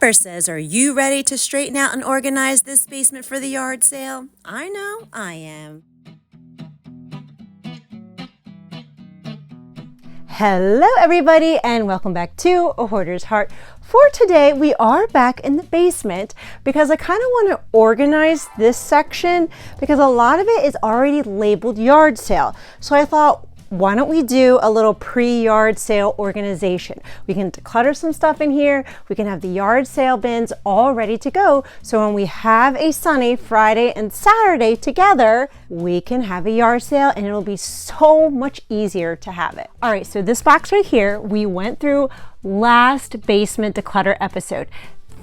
Pepper says, are you ready to straighten out and organize this basement for the yard sale? I know I am. Hello everybody and welcome back to A Hoarder's Heart. For today we are back in the basement because I kind of want to organize this section because a lot of it is already labeled yard sale. So I thought, why don't we do a little pre-yard sale organization? We can declutter some stuff in here. We can have the yard sale bins all ready to go. So when we have a sunny Friday and Saturday together, we can have a yard sale and it'll be so much easier to have it. All right, so this box right here, we went through last basement declutter episode.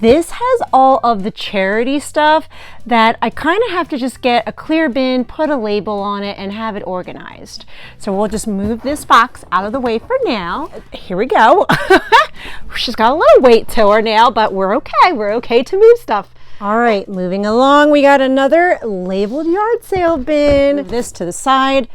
This has all of the charity stuff that I kind of have to just get a clear bin, put a label on it, and have it organized. So we'll just move this box out of the way for now. Here we go. She's got a little weight to her now, but we're okay. We're okay to move stuff. All right, moving along, we got another labeled yard sale bin. Move this to the side.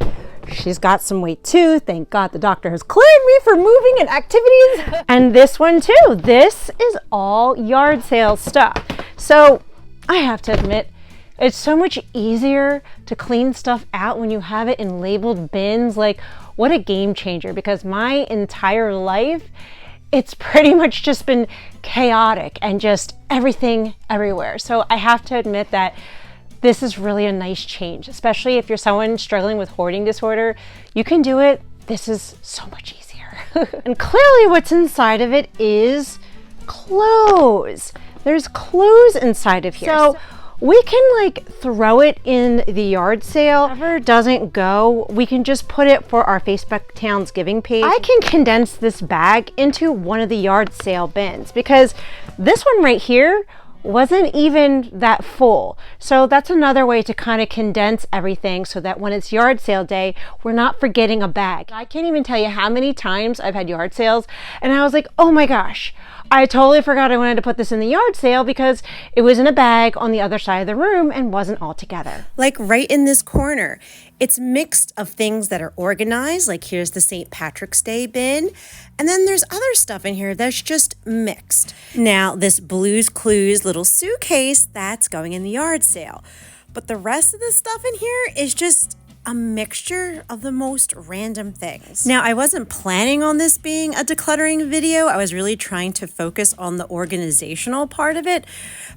She's got some weight too. Thank God the doctor has cleared me for moving and activities. And this one too. This is all yard sale stuff. So I have to admit, it's so much easier to clean stuff out when you have it in labeled bins. Like, what a game changer, because my entire life, it's pretty much just been chaotic and just everything everywhere. So I have to admit that this is really a nice change, especially if you're someone struggling with hoarding disorder. You can do it. This is so much easier. And clearly what's inside of it is clothes. There's clothes inside of here. So we can like throw it in the yard sale. Whatever doesn't go, we can just put it for our Facebook Townsgiving page. I can condense this bag into one of the yard sale bins because this one right here wasn't even that full. So that's another way to kind of condense everything so that when it's yard sale day, we're not forgetting a bag. I can't even tell you how many times I've had yard sales and I was like, oh my gosh, I totally forgot I wanted to put this in the yard sale because it was in a bag on the other side of the room and wasn't all together. Like right in this corner. It's mixed of things that are organized, like here's the St. Patrick's Day bin, and then there's other stuff in here that's just mixed. Now, this Blue's Clues little suitcase, that's going in the yard sale. But the rest of the stuff in here is just a mixture of the most random things. Now, I wasn't planning on this being a decluttering video. I was really trying to focus on the organizational part of it,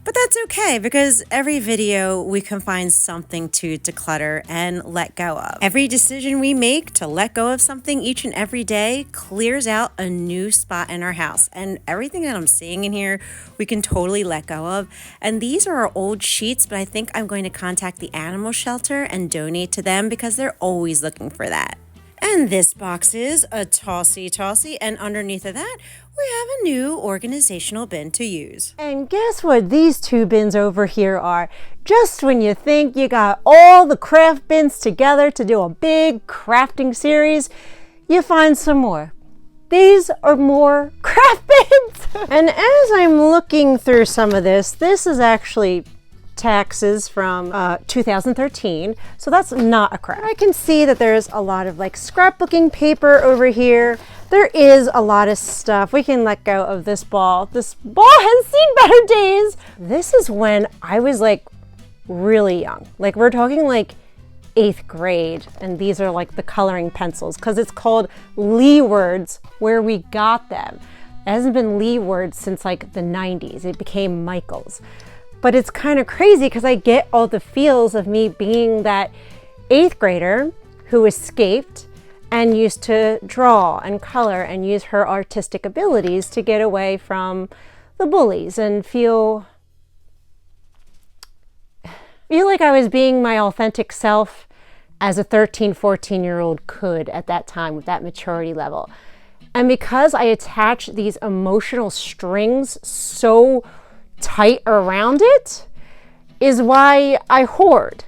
but that's okay because every video we can find something to declutter and let go of. Every decision we make to let go of something each and every day clears out a new spot in our house, and everything that I'm seeing in here we can totally let go of. And these are our old sheets, but I think I'm going to contact the animal shelter and donate to them because they're always looking for that. And this box is a tossy, and underneath of that, we have a new organizational bin to use. And guess what these two bins over here are? Just when you think you got all the craft bins together to do a big crafting series, you find some more. These are more craft bins. And as I'm looking through some of this is actually taxes from 2013, so that's not a craft. I can see that there's a lot of like scrapbooking paper over here. There is a lot of stuff. We can let go of this ball. This ball has seen better days. This is when I was like really young. Like we're talking like 8th grade, and these are like the coloring pencils because it's called Lee Words where we got them. It hasn't been Lee Words since like the 90s. It became Michael's. But it's kind of crazy because I get all the feels of me being that 8th grader who escaped and used to draw and color and use her artistic abilities to get away from the bullies and feel like I was being my authentic self as a 13, 14-year-old could at that time with that maturity level. And because I attach these emotional strings so tight around it is why I hoard,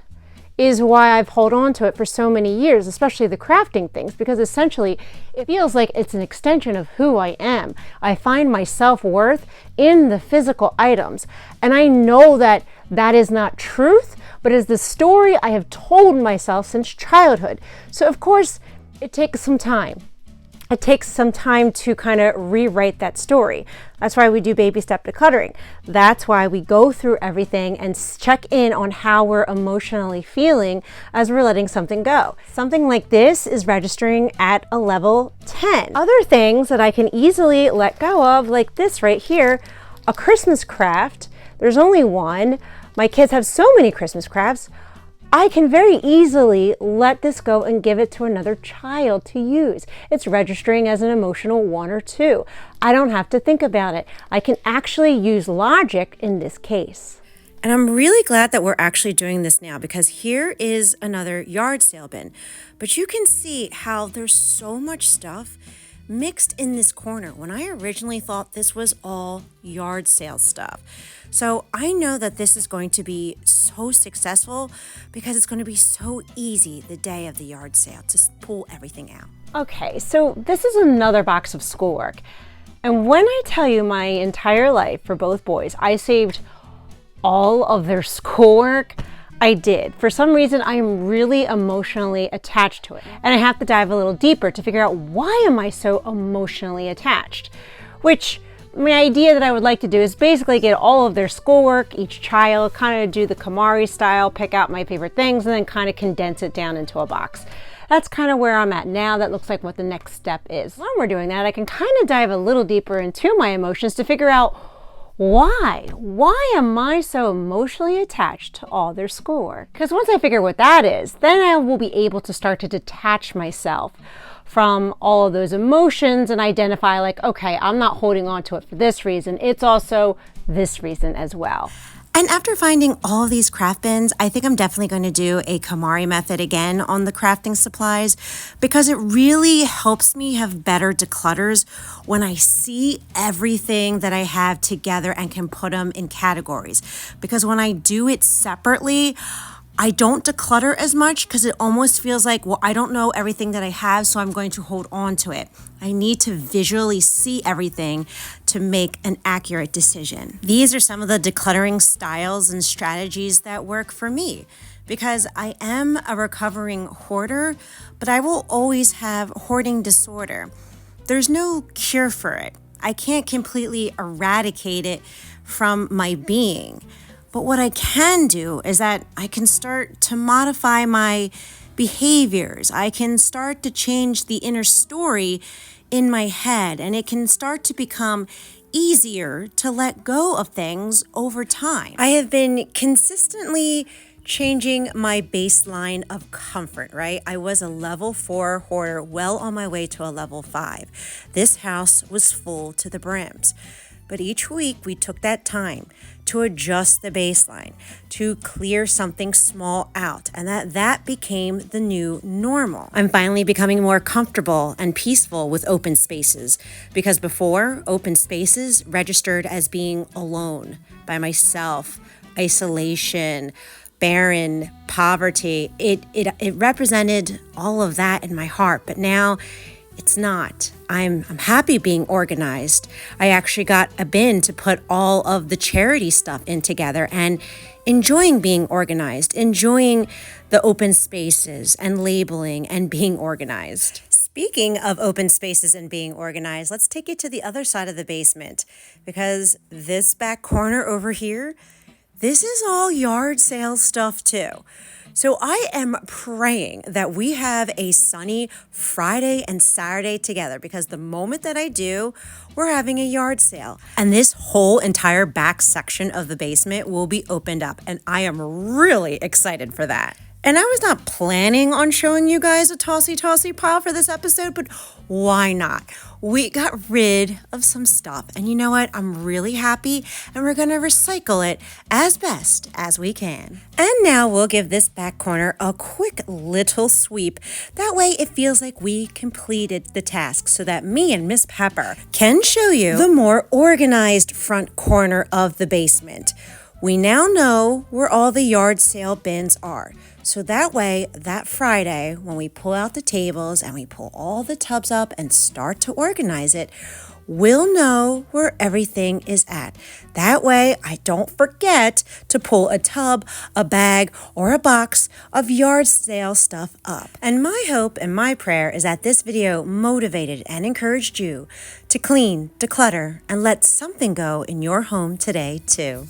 is why I've held on to it for so many years, especially the crafting things, because essentially it feels like it's an extension of who I am. I find my self-worth in the physical items, and I know that that is not truth, but is the story I have told myself since childhood. So of course it takes some time. it takes some time to kind of rewrite that story. That's why we do baby step decluttering. That's why we go through everything and check in on how we're emotionally feeling as we're letting something go. Something like this is registering at a level 10. Other things that I can easily let go of, like this right here, a Christmas craft. There's only one. My kids have so many Christmas crafts. I can very easily let this go and give it to another child to use. It's registering as an emotional 1 or 2. I don't have to think about it. I can actually use logic in this case. And I'm really glad that we're actually doing this now, because here is another yard sale bin. But you can see how there's so much stuff mixed in this corner when I originally thought this was all yard sale stuff. So I know that this is going to be so successful because it's going to be so easy the day of the yard sale to pull everything out. Okay, so this is another box of schoolwork. And when I tell you my entire life for both boys, I saved all of their schoolwork, I did. For some reason, I'm really emotionally attached to it. And I have to dive a little deeper to figure out, why am I so emotionally attached? Which, my idea that I would like to do is basically get all of their schoolwork, each child, kind of do the KonMari style, pick out my favorite things, and then kind of condense it down into a box. That's kind of where I'm at now. That looks like what the next step is. When we're doing that, I can kind of dive a little deeper into my emotions to figure out, why am I so emotionally attached to all their schoolwork? Because once I figure what that is, then I will be able to start to detach myself from all of those emotions and identify, like, okay, I'm not holding on to it for this reason. It's also this reason as well. And after finding all of these craft bins, I think I'm definitely going to do a KonMari method again on the crafting supplies, because it really helps me have better declutters when I see everything that I have together and can put them in categories. Because when I do it separately, I don't declutter as much because it almost feels like, well, I don't know everything that I have, so I'm going to hold on to it. I need to visually see everything to make an accurate decision. These are some of the decluttering styles and strategies that work for me, because I am a recovering hoarder, but I will always have hoarding disorder. There's no cure for it. I can't completely eradicate it from my being. But what I can do is that I can start to modify my behaviors. I can start to change the inner story in my head, and it can start to become easier to let go of things over time. I have been consistently changing my baseline of comfort, right? I was a level 4 hoarder, well on my way to a level 5. This house was full to the brims. But each week we took that time to adjust the baseline, to clear something small out, and that became the new normal. I'm finally becoming more comfortable and peaceful with open spaces, because before, open spaces registered as being alone, by myself, isolation, barren, poverty. It represented all of that in my heart, but now it's not. I'm happy being organized. I actually got a bin to put all of the charity stuff in together, and enjoying being organized, enjoying the open spaces and labeling and being organized. Speaking of open spaces and being organized, let's take it to the other side of the basement, because this back corner over here, this is all yard sale stuff too. So I am praying that we have a sunny Friday and Saturday together, because the moment that I do, we're having a yard sale. And this whole entire back section of the basement will be opened up, and I am really excited for that. And I was not planning on showing you guys a tossy pile for this episode, but why not? We got rid of some stuff, and you know what? I'm really happy, and we're gonna recycle it as best as we can. And now we'll give this back corner a quick little sweep. That way it feels like we completed the task, so that me and Miss Pepper can show you the more organized front corner of the basement. We now know where all the yard sale bins are. So that way, that Friday, when we pull out the tables and we pull all the tubs up and start to organize it, we'll know where everything is at. That way, I don't forget to pull a tub, a bag, or a box of yard sale stuff up. And my hope and my prayer is that this video motivated and encouraged you to clean, declutter, and let something go in your home today, too.